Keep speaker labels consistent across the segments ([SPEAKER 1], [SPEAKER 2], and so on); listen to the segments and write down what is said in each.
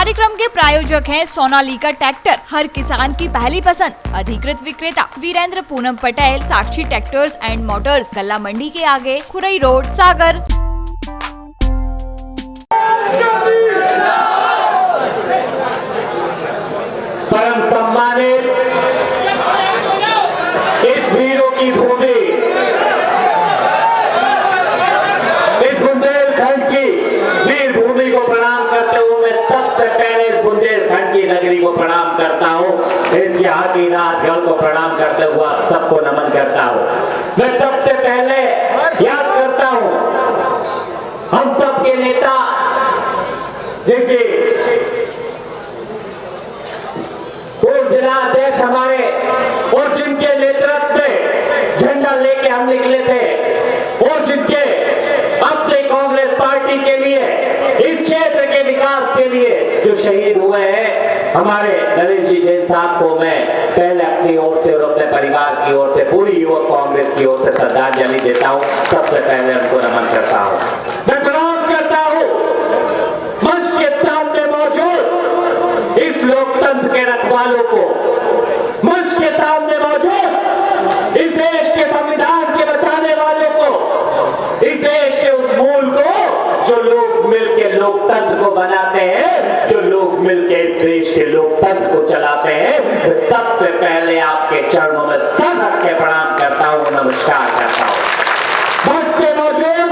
[SPEAKER 1] कार्यक्रम के प्रायोजक हैं सोनालिका ट्रैक्टर, हर किसान की पहली पसंद। अधिकृत विक्रेता वीरेंद्र पूनम पटेल, साक्षी ट्रैक्टर्स एंड मोटर्स, गल्ला मंडी के आगे, खुरई रोड, सागर।
[SPEAKER 2] परम सम्मानित इस वीरों की भूमि, इस बुंदेलखंड की वीर भूमि को प्रणाम करते हुए मैं सबसे पहले इस बुंदेलखंड की नगरी को प्रणाम करता हूँ। इस यहाँ की नाथगढ़ को प्रणाम करते हुए सबको नमन करता हूँ। मैं सबसे पहले याद करता हूँ हम सबके नेता जिनके पूर्व जिला अध्यक्ष हमारे और जिनके नेतृत्व में झंडा लेके हम निकले थे और जिनके अपने कांग्रेस पार्टी के लिए, इस क्षेत्र के विकास के लिए जो शहीद हुए हैं, हमारे नरेश जी जैन साहब को मैं पहले अपनी ओर से और अपने परिवार की ओर से, पूरी युवक कांग्रेस की ओर से श्रद्धांजलि देता हूं। सबसे पहले उनको नमन करता हूं। मैं प्रणाम करता हूं मंच के सामने मौजूद इस लोकतंत्र के रखवालों को, मंच के सामने मौजूद इस देश के संविधान के बचाने वालों को, इस देश के उस मूल को जो लोग मिलकर लोकतंत्र को बनाते हैं, जो लोग मिलकर इस देश के लोकतंत्र को चलाते हैं। सबसे पहले आपके चरणों में सर रख के प्रणाम करता हूं, नमस्कार करता हूं। मंच पे मौजूद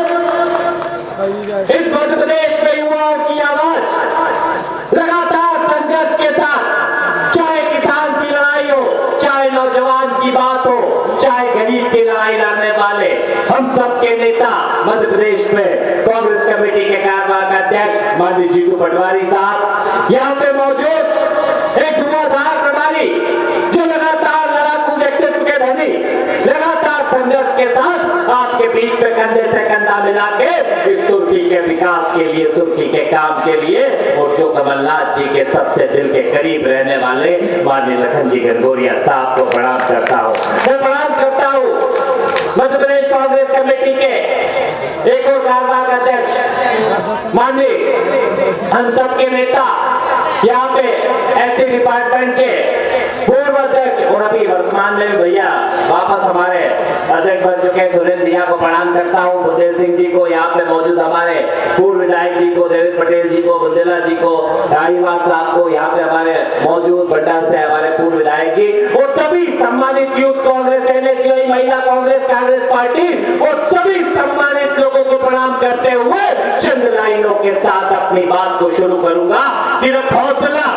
[SPEAKER 2] इस मध्य प्रदेश में युवाओं की आवाज लगातार संघर्ष के साथ, चाहे किसान की लड़ाई हो, चाहे नौजवान की बात हो, चाहे गरीब की लड़ाई लड़ने वाले, हम सबके नेता मध्य प्रदेश में कांग्रेस कमेटी के कार्यवाहक अध्यक्ष माननीय जीतू पटवारी साहब यहाँ पे मौजूद, एक धुआंधार प्रणाली जो लगातार लड़ाकू व्यक्तित्व के धनी, लगातार संघर्ष के साथ आपके बीच में कंधे से कंधा मिला के इस सुर्खी के विकास के लिए, सुर्खी के काम के लिए, और जो कमलनाथ जी के सबसे दिल के करीब रहने वाले माननीय लखन जी गंगोरिया साहब को प्रणाम करता हूँ। मैं प्रणाम करता हूँ मध्य प्रदेश कांग्रेस कमेटी के एक और कार्यवाहक अध्यक्ष माननीय हम सबके नेता, यहाँ पे ऐसे डिपार्टमेंट के पूर्व अध्यक्ष और अभी वर्तमान में भैया वापस हमारे अध्यक्ष बन चुके सुरेंद्र दिया को प्रणाम करता हूँ। बुंदेल सिंह जी को, यहाँ पे मौजूद हमारे पूर्व विधायक जी को, देवेश पटेल जी को, बुंदेला जी को, राहीवाल साहब को, यहाँ पे हमारे मौजूद बड्डा से हमारे पूर्व विधायक जी और सभी सम्मानित यूथ कांग्रेस, एनएसयूआई, महिला कांग्रेस, कांग्रेस पार्टी और सभी सम्मानित लोगों को प्रणाम करते हुए चंद लाइनों के साथ अपनी बात को शुरू करूंगा कि रख हौसला,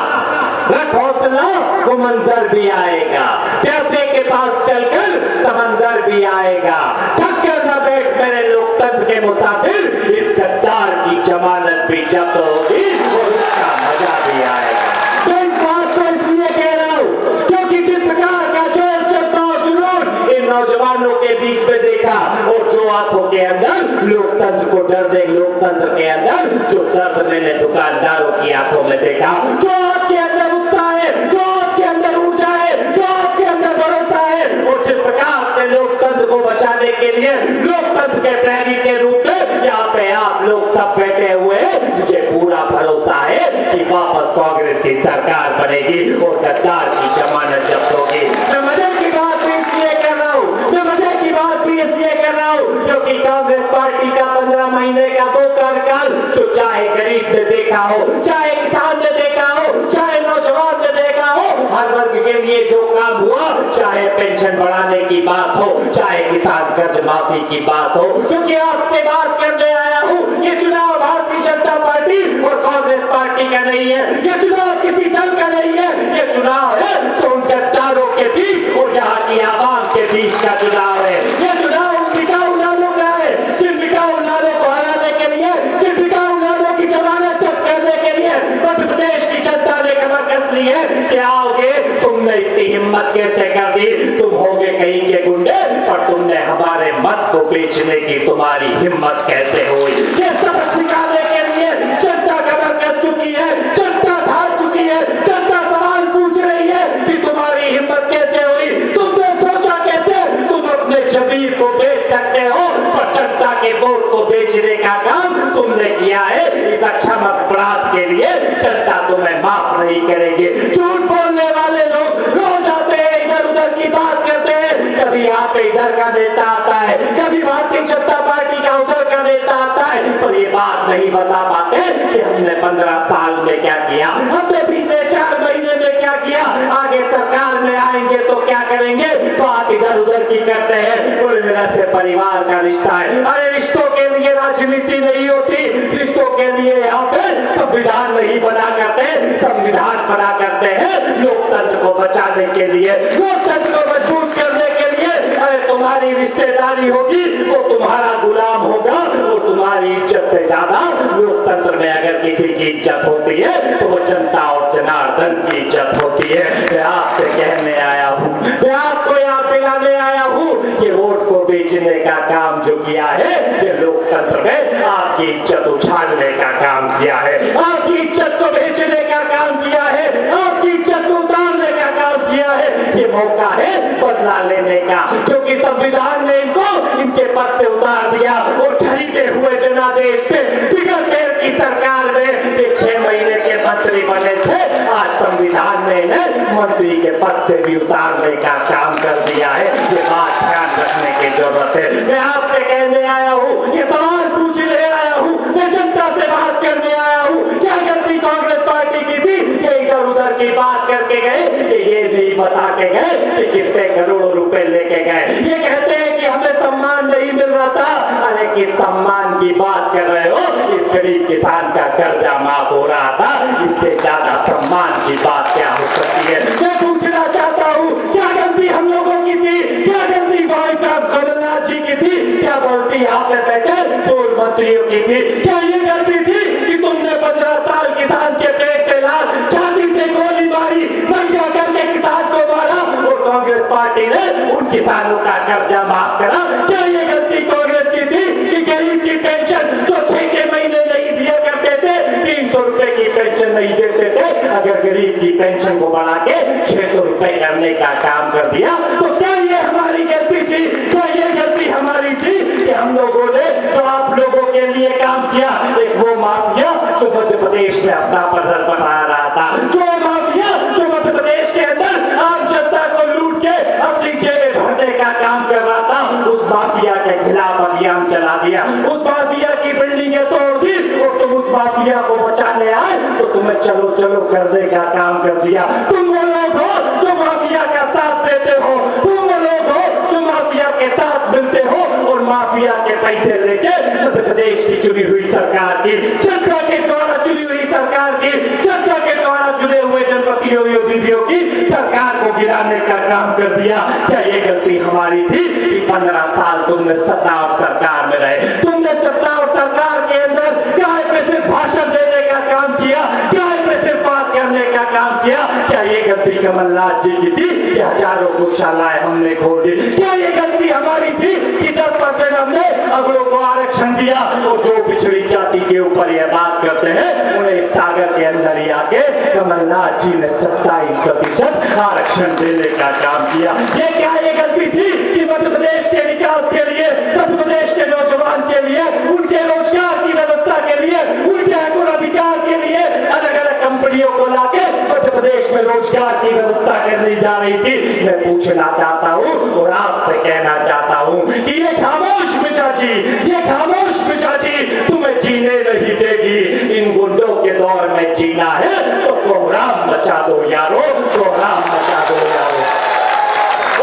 [SPEAKER 2] वो मंजर भी आएगा, प्यासे के पास चलकर समंदर भी आएगा, थक कर न बैठ मेरे लोकतंत्र के मुसाफिर, इस गद्दार की जमानत भी जब्त होगी और उसका मजा भी आएगा। तो इस बात को इसलिए कह रहा हूं क्योंकि जिस प्रकार का जोर चलता और जुनून इन नौजवानों के बीच में देखा, और जो आंखों के अंदर लोकतंत्र को डर दे, लोकतंत्र के अंदर जो दर्द मैंने दुकानदारों की आंखों में देखा, जो आपके अंदर उत्साह है, जो आपके अंदर ऊर्जा है, जो आपके अंदर भरोसा है, और जिस प्रकार से लोकतंत्र को बचाने के लिए लोकतंत्र के प्रहरी के रूप में यहाँ पे आप लोग सब बैठे हुए हैं, मुझे पूरा भरोसा है कि वापस कांग्रेस की सरकार बनेगी और गद्दार की जमानत जब्त होगी। मैं मजे की बात भी इसलिए कर रहा हूँ, मैं मजे की बात भी इसलिए कर रहा हूँ क्योंकि कांग्रेस पार्टी का 15 महीने का वो कार्यकाल, जो चाहे गरीब ने देखा हो, चाहे किसान ने देखा हो, चाहे नौजवान ने देखा हो, हर वर्ग के लिए जो काम हुआ, चाहे पेंशन बढ़ाने की बात हो, चाहे किसान कर्ज माफी की बात हो, क्योंकि आपसे बात करने आया हूँ, ये चुनाव भारतीय जनता पार्टी और कांग्रेस पार्टी का नहीं है, ये चुनाव किसी दल का नहीं है, ये चुनाव है तो उन गद्दारों के बीच और यहाँ की आवाम के बीच का चुनाव है। ये चुनाव उन बिकाऊ लालों का है, जिन बिकाऊ लालों को हराने के लिए, जिन बिकाऊ लालों की जमानत जब्त करने के लिए मध्य प्रदेश की जनता ने कमर कस ली है कि आओगे, तुमने इतनी हिम्मत कैसे कर दी, तुम होगे कहीं के गुंडे, पर तुमने हमारे मत को बेचने की तुम्हारी हिम्मत कैसे हुई। ये सबक सिखाने के लिए जनता कमर कर चुकी है, जनता हार चुकी है, जनता सवाल पूछ रही है कि तुम्हारी हिम्मत कैसे हुई, तुमने सोचा कैसे तुम अपने जमीर को बेच सकते हो, पर जनता के वोट को बेचने का काम तुमने किया है। इस अक्षम अपराध के लिए जनता तुम्हें माफ नहीं करेंगे। झूठ बोलने वाले लोग रोज आते हैं, इधर उधर की बात करते हैं। कभी यहाँ पे इधर का नेता आता है, कभी भारतीय जनता पार्टी का उधर का नेता आता है, पर ये बात नहीं बता पाते कि हमने 15 साल में क्या किया, हमने पिछले 4 महीने में क्या किया, आगे सरकार में आएंगे तो क्या करेंगे। बात इधर उधर की करते हैं। कुल मिला से परिवार का रिश्ता है। अरे रिश्तों के लिए राजनीति नहीं होती, रिश्तों के लिए यहाँ पे संविधान नहीं बना करते, संविधान बना करते हैं लोकतंत्र को बचाने के लिए, लोकतंत्र को मजबूत करने के लिए। अरे तुम्हारी रिश्तेदारी होगी वो तुम्हारा गुलाम होगा, और तुम्हारी इज्जत से ज्यादा लोकतंत्र में अगर किसी की इज्जत होती है तो वो जनता और जनार्दन की इज्जत होती है। मैं आपसे कहने आया हूँ, मैं आपको याद दिलाने आया हूँ कि वोट को बेचने का काम जो किया है, ये लोकतंत्र में आपकी इज्जत उछालने का काम किया है, आपकी इज्जत को बेचने का काम किया है, आपकी इज्जत को उतारने का काम किया है। ये मौका है बदला लेने का, क्योंकि संविधान ने इनको इनके पद से उतार दिया और खरीदे हुए जनादेश पे बिगड़ पैर की सरकार में 6 महीने के मंत्री बने थे। आज संविधान ने इन्हें मंत्री के पद से भी उतारने का काम कर दिया है। ये बात ध्यान रखने की जरूरत है। मैं आपसे कहने आया हूँ, ये सवाल पूछने आया हूँ, मैं जनता से बात करने आया हूँ। क्या गलती कांग्रेस पार्टी की थी कि इधर उधर की बात करके गए, ये भी बता के गए कि कितने करोड़ों रुपए लेके गए। ये कहते हैं कि हमें सम्मान नहीं मिल रहा था। अरे किस सम्मान की बात कर रहे हो? इस गरीब किसान का कर्जा माफ हो रहा था, इससे ज्यादा सम्मान की बात क्या हो सकती है? मैं पूछना चाहता हूँ, क्या गलती हम लोगों की थी? क्या गलती भाई का कमलनाथ जी की थी? क्या गलती यहाँ पे बैठे पूर्व मंत्रियों की थी? क्या ये गलती थी कि तुमने 15 साल किसान के पेट पे लाल छाती से गोली मारी, नंगा करके किसान को मारा, और कांग्रेस पार्टी ने उन किसानों का कर्जा माफ करा? क्या ये गलती कांग्रेस की थी कि गरीब की पेंशन जो 6 महीने नहीं दिया करते थे, 300 रुपए की पेंशन नहीं देते थे, अगर गरीब की पेंशन को बढ़ा के 600 रुपए करने का काम कर दिया, तो क्या ये हमारी गलती थी? क्या ये गलती हमारी थी कि हम लोगों ने जो आप लोगों के लिए काम किया? एक वो माफिया जो मध्य प्रदेश में अपना पत्थर पटा रहा था, जो माफिया जो मध्य प्रदेश के अंदर आम जनता को लूट के अपनी जेबें भरने का काम कर रहा था, उस माफिया के खिलाफ अभियान चला दिया, उस माफिया की बिल्डिंगें तोड़ दी, और तुम उस माफिया को बचाने आए तो तुम्हें चलो चलो करने का काम कर दिया। तुम वो लोग हो जो माफिया का साथ देते हो, तुम वो लोग हो जो माफिया के साथ मिलते हो और माफिया के पैसे लेके मध्य प्रदेश की चुनी हुई सरकार की, जनता के द्वारा चुनी हुई सरकार की, जनता के द्वारा चुने हुए जनप्रतिनिधियों दीदियों की सरकार को गिराने का काम कर दिया। क्या ये गलती हमारी थी कि 15 साल तुमने सत्ता और सरकार में रहे? तुमने सत्ता और सरकार के अंदर क्या सिर्फ भाषण देने का काम किया, क्या सिर्फ बात करने का काम किया? क्या ये गलती कमलनाथ जी की थी कि हजारों गौशालाएं हमने खोल दी? क्या ये गलती हमारी थी कि 10% हमने अगलों को आरक्षण दिया? और जो पिछड़ी जाति के ऊपर ये बात करते हैं उन्हें इस सागर के अंदर ही आके कमलनाथ जी ने 27% आरक्षण देने का काम किया। ये क्या ये गलती थी कि मध्य प्रदेश के विकास के लिए, मध्य प्रदेश के नौजवान के लिए, उनके रोजगार की व्यवस्था के लिए, उनके अधिकार के लिए अलग अलग कंपनियों को लाके मध्य प्रदेश में रोजगार की व्यवस्था करनी जा रही थी? मैं पूछना चाहता हूँ और आपसे कहना चाहता हूँ कि ये खामोश मिजाजी, ये खामोश मिजाजी तुम्हें जीने नहीं देगी। इन गुंडों के दौर में जीना है तो कोहराम मचा दो यारो, कोहराम मचा दो यारो।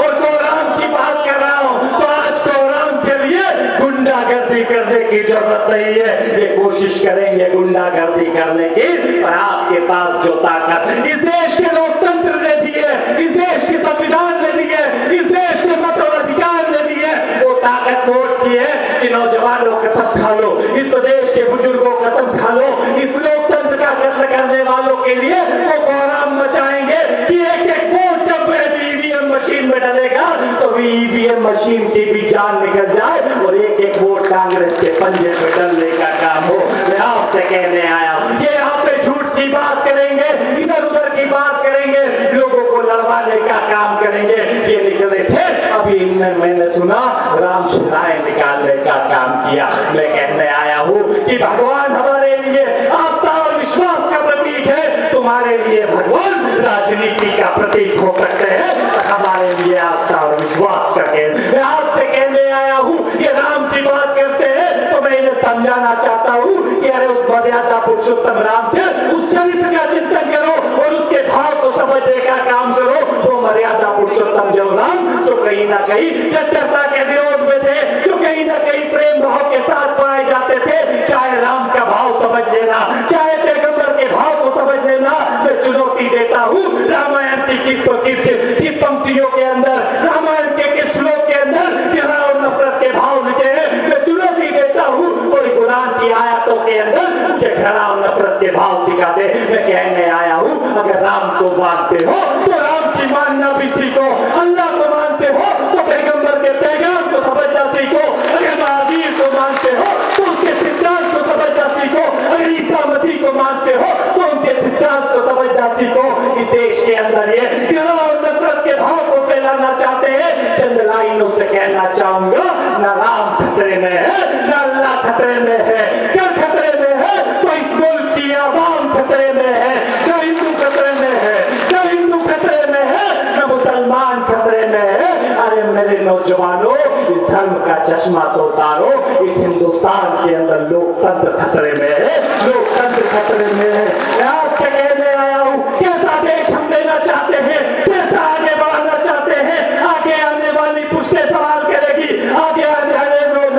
[SPEAKER 2] और कोहराम की बात कर रहा हूँ तो आज कोहराम के लिए गुंडागर्दी करने की जरूरत नहीं है। ये कोशिश करेंगे गुंडागर्दी करने की, पर आपके पास जो ताकत इस देश के लोकतंत्र ने दी है, इस देश के संविधान ने दी है, इस देश के मत और अधिकार ने दी है, वो ताकत वोट की है कि नौजवानों कसम खा लो, इस प्रदेश के बुजुर्गों कसम खा लो, इस लोकतंत्र का कत्ल करने वालों के लिए वो कोहराम मचाएंगे कि एक एक वोट जब ईवीएम मशीन में डलेगा तो ईवीएम मशीन की भी जान निकल जाए और एक एक वोट कांग्रेस के पंजे पे डलने का काम हो। मैं आपसे कहने आया हूँ, ये यहाँ पे झूठ की बात करेंगे, इधर उधर की बात करेंगे, लोगों को लड़वाने का काम करेंगे। ये निकले थे अभी मैंने सुना राम शिलाएं निकालने का काम किया। मैं कहने आया हूँ कि भगवान हमारे लिए आस्था और विश्वास का प्रतीक है, तुम्हारे हमारे लिए भगवान राजनीति का प्रतीक हो सकते हैं, हमारे लिए आस्था और विश्वास करके मैं आपसे कहने आया हूँ कि राम की बात करते हैं तो मैं इन्हें समझाना चाहता हूँ कि अरे उस मर्यादा पुरुषोत्तम राम थे, उस चरित्र का चिंतन करो और उसके भाव को समझने का काम करो। वो मर्यादा पुरुषोत्तम जो राम जो कहीं ना कहीं कट्टरता के विरोध में थे, जो कहीं ना कहीं प्रेम भाव के साथ पाए जाते थे, चाहे राम का भाव समझ लेना, चाहे पैगंबर के भाव को समझ लेना। मैं चुनौती देता हूँ रामायण की किस पंक्तियों के अंदर, रामायण के किस श्लोक के अंदर घृणा और नफरत के भाव लिखे हैं। मैं चुनौती देता हूँ और कुरान की आयतों के अंदर मुझे घृणा और नफरत के भाव सिखा दे। मैं कहने आया हूँ अगर राम को मानते हो तो राम की मानना भी सीखो, अल्लाह को मानते हो तो पैगंबर के पैगाम को समझना सीखो, अगर महावीर को मानते हो तो उसके सिद्धांत को समझना सीखो, अगर ईसा मसीह को मानते हो तो उनके सिद्धांत को समझना सीखो। इस देश के अंदर ये घृणा और नफरत के भाव को फैलाना चाहते हैं। चंद लाइनों से कहना चाहूंगा, न राम खतरे में है, न अल्लाह खतरे में है। क्या खतरे में है? तो इस मुल्क की आवाम खतरे में है। न हिंदू खतरे में है, न हिंदू खतरे में है, न मुसलमान खतरे में है। अरे मेरे नौजवानों, इस धर्म का चश्मा तो उतारो। इस हिंदुस्तान के अंदर लोकतंत्र खतरे में है, लोकतंत्र खतरे में है। मैं आपसे कहने आया हूँ कैसा देश हम देना चाहते हैं, कैसा आगे बढ़ाना चाहते हैं। आगे आने वाली पुश्तें सवाल करेगी, आगे आने वाले लोग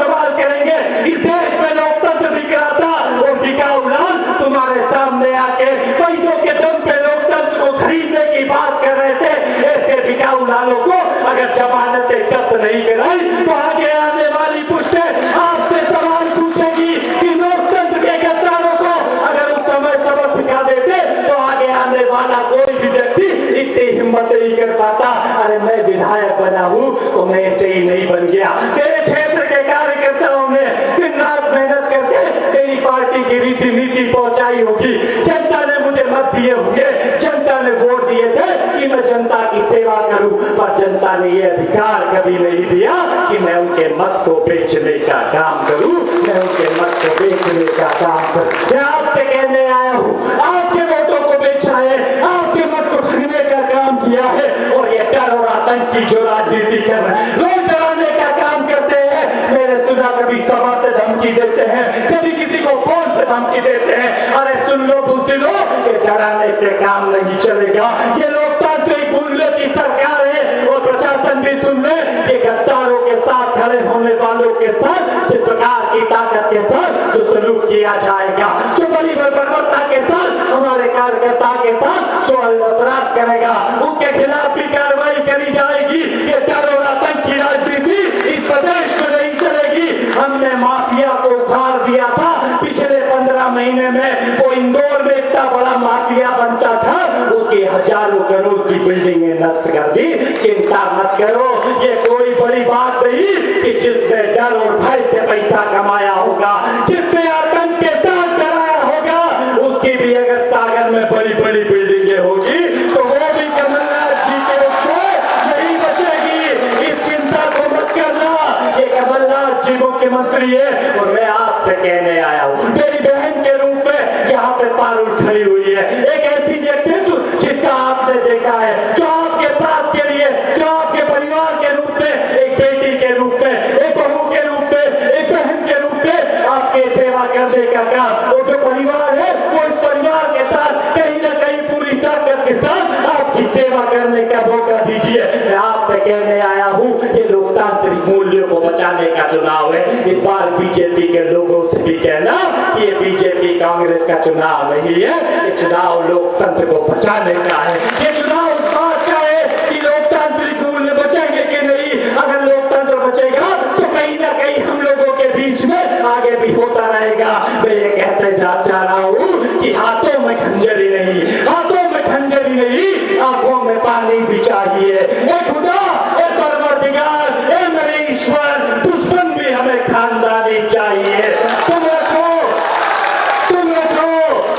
[SPEAKER 2] सवाल करेंगे। इस देश में लोकतंत्र बिक रहा था और बिकाऊ लाल तुम्हारे सामने आके पैसों के दम पे लोकतंत्र को खरीदने की बात कर रहे थे। ऐसे बिकाऊ लालों को अगर जमानतें जब्त नहीं कराई तो आगे आने वाली पुश्तें आपसे सवाल पूछेगी कि लोकतंत्र के गद्दारों को अगर उस समय सबक सिखा देते तो आगे आने वाला कोई भी व्यक्ति इतनी हिम्मत नहीं कर पाता। अरे मैं विधायक बना हूँ तो मैं ऐसे ही नहीं बन गया। मेरे क्षेत्र के कार्यकर्ताओं ने दिन रात मेहनत करके मेरी पार्टी की रीति नीति पहुंचाई होगी। जनता ने मुझे मत दिए होंगे, जनता ने वोट दिए थे कि मैं जनता की सेवा करूं, पर जनता ने ये अधिकार कभी नहीं दिया कि मैं उनके मत को बेचने का काम करूं, मैं उनके मत को बेचने का काम करूं। मैं आपसे कहने आया हूं, आपके वोटों को बेचा है, आपके मत को ठगने का काम किया है और ये डर और आतंक की जो राजनीति कर रहे हैं, लोग डराने का काम करते हैं। मैंने सुना कभी सभा से धमकी देते हैं, कभी किसी को फोन पे धमकी देते हैं। अरे सुन लो बुज़दिलों, ये डराने से काम नहीं चलेगा। ये लोकतांत्रिक मूल्यों की सरकार है और प्रशासन भी सुन ले। ये गद्दारों के साथ खड़े होने वालों के साथ जिस प्रकार की ताकत के साथ जो सलूक किया जाएगा, जो बड़ी बर्बरता के साथ हमारे कार्यकर्ता के साथ जो अपराध करेगा उसके खिलाफ भी कार्रवाई करी जाएगी। ये डर और आतंक की राजनीति इस प्रदेश में नहीं चलेगी। हमने माफिया को उखाड़ दिया था पिछले 15 महीने में। वो इंदौर में इतना बड़ा माफिया बनता था, उसकी हजारों करोड़ की बिल्डिंगें नष्ट कर दी। चिंता मत करो, ये कोई बड़ी बात नहीं कि जिसने डर और भय से पैसा कमाया होगा, जिसने आतंक के साथ कराया होगा, उसकी भी अगर सागर में बड़ी बड़ी बिल्डिंगें होगी तो वो भी कमलनाथ जी के उससे नहीं बचेगी। इस चिंता को मत करना, ये कमलनाथ जी मुख्यमंत्री है और मैं आपसे कहने आया हूँ मेरी बहन के रूप में यहाँ पे पार खड़ी हुई है। एक ऐसी व्यक्तित्व जिसका आपने देखा है, जो आपके साथ के लिए, जो आपके परिवार के रूप में, एक बेटी के रूप में, एक बहू के रूप में, एक बहन के रूप में आपके सेवा करने का काम। वो जो परिवार है वो इस परिवार के साथ कहीं ना कहीं पूरी ताकत के साथ आपकी सेवा करने का मौका दीजिए। मैं आपसे कहने आया हूँ ये लोकतांत्रिक मूल्यों को बचाने का चुनाव है। इस बार बीजेपी के लोगों से भी कहना कि ये बीजेपी कांग्रेस का चुनाव नहीं है, ये चुनाव लोकतंत्र को बचाने का है। ये चुनाव उस बात का है कि लोकतांत्रिक मूल्य बचेंगे कि नहीं। अगर लोकतंत्र बचेगा तो कहीं ना कहीं हम लोगों के बीच में आगे भी होता रहेगा। मैं ये कहते जा रहा हूँ कि हाथों में खंजर ही नहीं, हाथों में खंजर ही नहीं, आंखों में पानी भी चाहिए। ए खुदा, ए परवरदिगार, ए मेरे ईश्वर, दुश्मन भी हमें खानदानी चाहिए। तुम रखो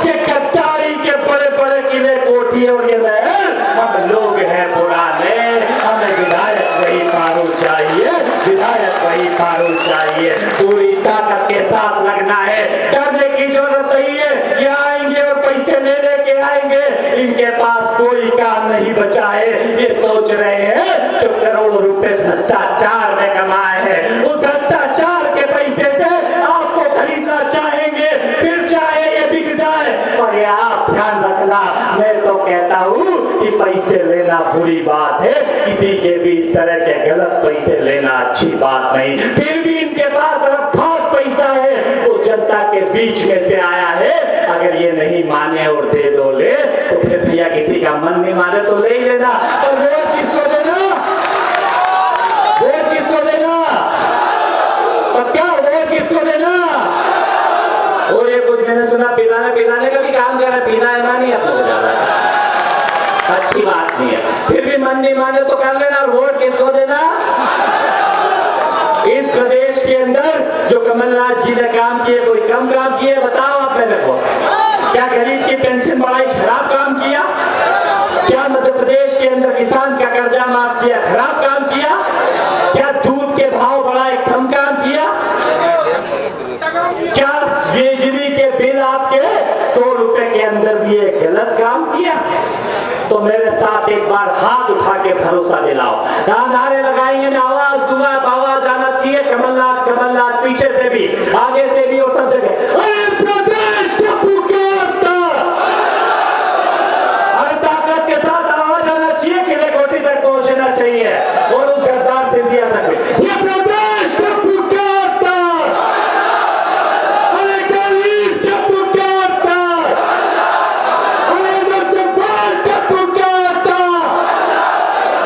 [SPEAKER 2] ये गद्दारी के बड़े बड़े किले कोठी और ये महल, हम लोग हैं पुराने, हमें विधायक वही मारू चाहिए, विधायक वही मारू चाहिए। पूरी ताकत के साथ लगना है, डरने की जरूरत नहीं है। ये आएंगे और पैसे ले लेके आएंगे, इनके पास कोई काम नहीं बचा है। ये सोच रहे हैं जो करोड़ों रुपए भ्रष्टाचार में कमाए हैं, उस भ्रष्टाचार के पैसे से आपको खरीदना चाहेंगे, फिर चाहे ये बिक जाए। और ये आप ध्यान रखना, मैं तो कहता हूँ कि पैसे लेना बुरी बात है, किसी के भी इस तरह के गलत पैसे लेना अच्छी बात नहीं। फिर भी इनके पास रफ्तार पैसा है, वो जनता के बीच में से आया है। अगर ये नहीं माने और दे दो ले, तो फिर भैया किसी का मन नहीं माने तो ले ही लेना। और वोट किसको देना? वोट किसको देना? और क्या वोट किसको देना? और ये कुछ मैंने सुना पिलाने का भी काम कर रहा है, पीना है ना नहीं आपको ज्यादा अच्छी बात नहीं है। फिर भी मन नहीं माने तो कर लेना। और वोट किसको देना? इस प्रदेश के अंदर जो कमलनाथ जी ने काम किए, कोई कम काम किए? बताओ आप मेरे को। क्या गरीब की पेंशन बढ़ाई, खराब काम किया? क्या मध्य प्रदेश के अंदर किसान का कर्जा माफ किया, खराब काम किया? क्या दूध के भाव बढ़ाए, कम काम किया? क्या बिजली के बिल आपके 100 रुपए के अंदर दिए, गलत काम किया? तो मेरे साथ एक बार हाथ उठा के भरोसा दिलाओ। नारे लगाएंगे ना, आवाज दूंगा, आवाज आना चाहिए कमलनाथ कमलनाथ, पीछे से भी आगे से भी और सब जगह। अरे प्रदेश का पुकारता, अरे ताकत के साथ आवाज आना चाहिए, किले कोठी तक पहुंचना चाहिए और उस गद्दार सिंधिया तक भी। ये प्रदेश का पुकारता, अरे गरीब का पुकारता, अरे नौजवान का पुकारता,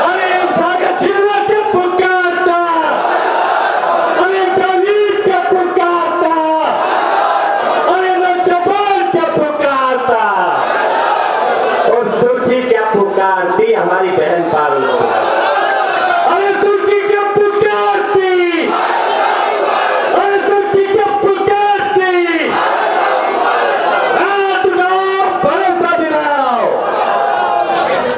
[SPEAKER 2] अरे सागर जिला का पुकारता, अरे गरीब का पुकारता, अरे नौजवान का पुकारता। और सुर्खी क्या पुकारती हमारी बहन पारुल। अरे सुर्खी क्या पुकारती, अरे सुर्खी क्या पुकारती। हाथ उठाओ, भरोसा दिलाओ।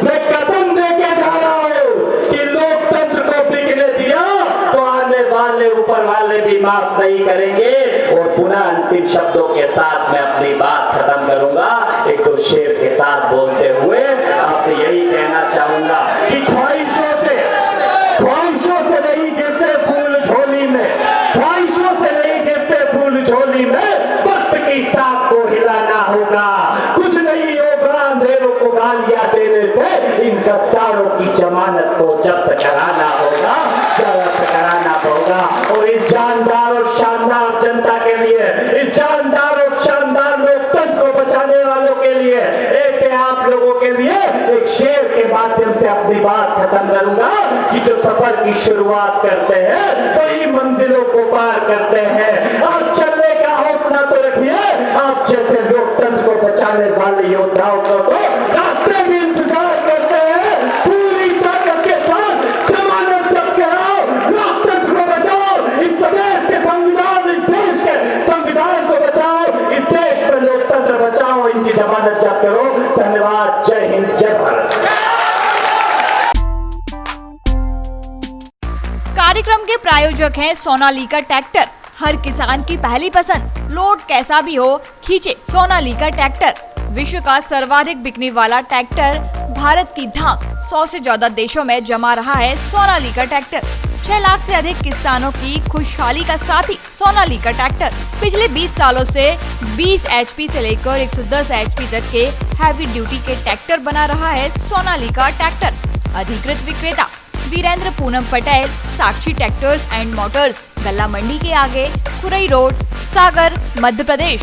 [SPEAKER 2] मैं कसम देके जा रहा हूं कि लोकतंत्र को बिकने दिया तो आने वाले ऊपर वाले भी माफ नहीं करेंगे। और पुनः अंतिम शब्दों के साथ मैं अपनी बात खत्म करूंगा, एक तो शेर के साथ बोलते हुए आपसे यही कहना चाहूंगा कि ख्वाहिशों से नहीं गिरते फूल झोली में, ख्वाहिशों से नहीं गिरते फूल झोली में, वक्त की साख को हिलाना होगा। कुछ नहीं होगा अंधेरों को गालियां देने से, इन गद्दारों की जमानत को जब्त कराना होगा, जब्त कराना होगा। और इस जानदार और शानदार जनता के लिए, इस जानदार और शानदार लोकतंत्र को बचाने वालों के लिए, ऐसे आप लोगों के लिए एक शेर के माध्यम से अपनी बात खत्म करूंगा कि जो सफर की शुरुआत करते हैं वही मंजिलों को पार करते हैं। आप चलने का हौसला तो रखिए, आप जैसे लोकतंत्र को बचाने वाले योद्धाओं को तो रास्ते में इंतजार करते हैं। पूरी ताकत के साथ जमानत जब्त कराओ, लोकतंत्र को बचाओ, इस प्रदेश के संविधान, इस देश के संविधान को बचाओ, इस देश में लोकतंत्र बचाओ, इनकी जमानत जब्त करो। धन्यवाद। जय हिंद, जय भारत।
[SPEAKER 1] कार्यक्रम के प्रायोजक हैं सोनालिका ट्रैक्टर, हर किसान की पहली पसंद। लोड कैसा भी हो, खींचे सोनालिका ट्रैक्टर। विश्व का सर्वाधिक बिकने वाला ट्रैक्टर, भारत की धाक 100 से ज्यादा देशों में जमा रहा है सोनालिका ट्रैक्टर। 6 लाख से अधिक किसानों की खुशहाली का साथी सोनालिका ट्रैक्टर। पिछले 20 सालों से 20 HP से लेकर 110 HP तक के हैवी ड्यूटी के ट्रैक्टर बना रहा है सोनालिका ट्रैक्टर। अधिकृत विक्रेता वीरेंद्र पूनम पटेल, साक्षी ट्रैक्टर्स एंड मोटर्स, गल्ला मंडी के आगे, खुरई रोड, सागर, मध्य प्रदेश।